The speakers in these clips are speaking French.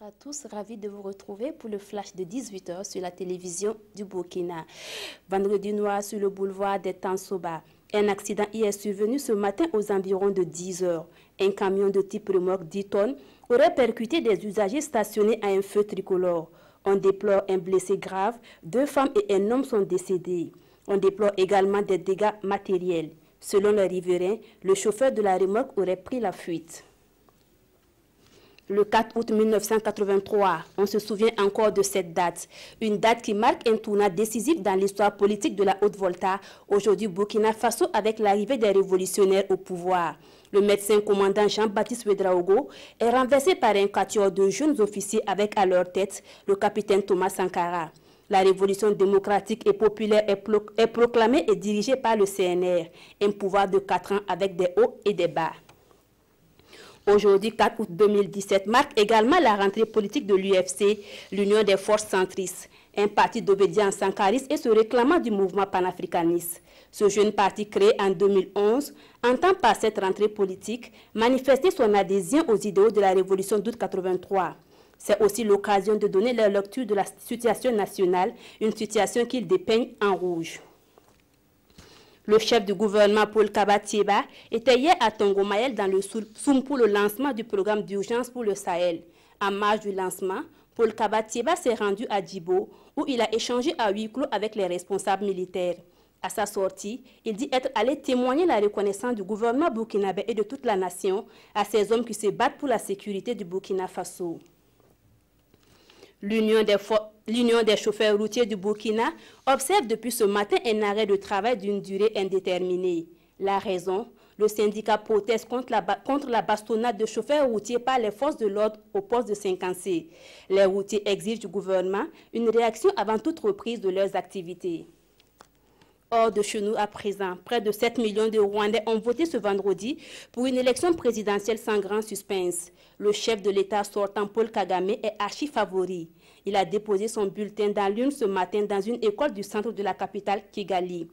à tous, ravi de vous retrouver pour le flash de 18 h sur la télévision du Burkina. Vendredi noir sur le boulevard des Tansoba. Un accident y est survenu ce matin aux environs de 10 h. Un camion de type remorque 10 tonnes aurait percuté des usagers stationnés à un feu tricolore. On déplore un blessé grave, 2 femmes et un homme sont décédés. On déplore également des dégâts matériels. Selon les riverains, le chauffeur de la remorque aurait pris la fuite. Le 4 août 1983, on se souvient encore de cette date. Une date qui marque un tournant décisif dans l'histoire politique de la Haute-Volta, aujourd'hui Burkina Faso avec l'arrivée des révolutionnaires au pouvoir. Le médecin commandant Jean-Baptiste Ouédraogo est renversé par un quatuor de jeunes officiers avec à leur tête le capitaine Thomas Sankara. La révolution démocratique et populaire est proclamée et dirigée par le CNR, un pouvoir de 4 ans avec des hauts et des bas. Aujourd'hui, 4 août 2017, marque également la rentrée politique de l'UFC, l'Union des forces centristes, un parti d'obédience sankariste et se réclamant du mouvement panafricaniste. Ce jeune parti créé en 2011 entend par cette rentrée politique manifester son adhésion aux idéaux de la révolution d'août 83. C'est aussi l'occasion de donner leur lecture de la situation nationale, une situation qu'ils dépeignent en rouge. Le chef du gouvernement, Paul Kaba-Thiéba, était hier à Tongomayel dans le Soum pour le lancement du programme d'urgence pour le Sahel. En marge du lancement, Paul Kaba-Thiéba s'est rendu à Djibo, où il a échangé à huis clos avec les responsables militaires. À sa sortie, il dit être allé témoigner la reconnaissance du gouvernement burkinabé et de toute la nation à ces hommes qui se battent pour la sécurité du Burkina Faso. L'Union des chauffeurs routiers du Burkina observe depuis ce matin un arrêt de travail d'une durée indéterminée. La raison, le syndicat proteste contre la bastonnade de chauffeurs routiers par les forces de l'ordre au poste de 50C. Les routiers exigent du gouvernement une réaction avant toute reprise de leurs activités. Hors de chez nous à présent, près de 7 millions de Rwandais ont voté ce vendredi pour une élection présidentielle sans grand suspense. Le chef de l'État sortant, Paul Kagame, est archi-favori. Il a déposé son bulletin dans l'urne ce matin dans une école du centre de la capitale, Kigali.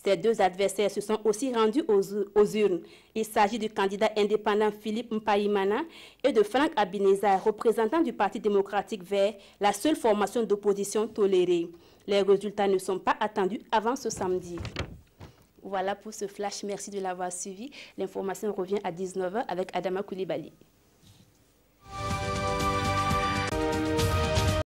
Ces deux adversaires se sont aussi rendus aux urnes. Il s'agit du candidat indépendant Philippe Mpayimana et de Franck Habineza, représentant du Parti démocratique vert, la seule formation d'opposition tolérée. Les résultats ne sont pas attendus avant ce samedi. Voilà pour ce flash. Merci de l'avoir suivi. L'information revient à 19 h avec Adama Koulibaly.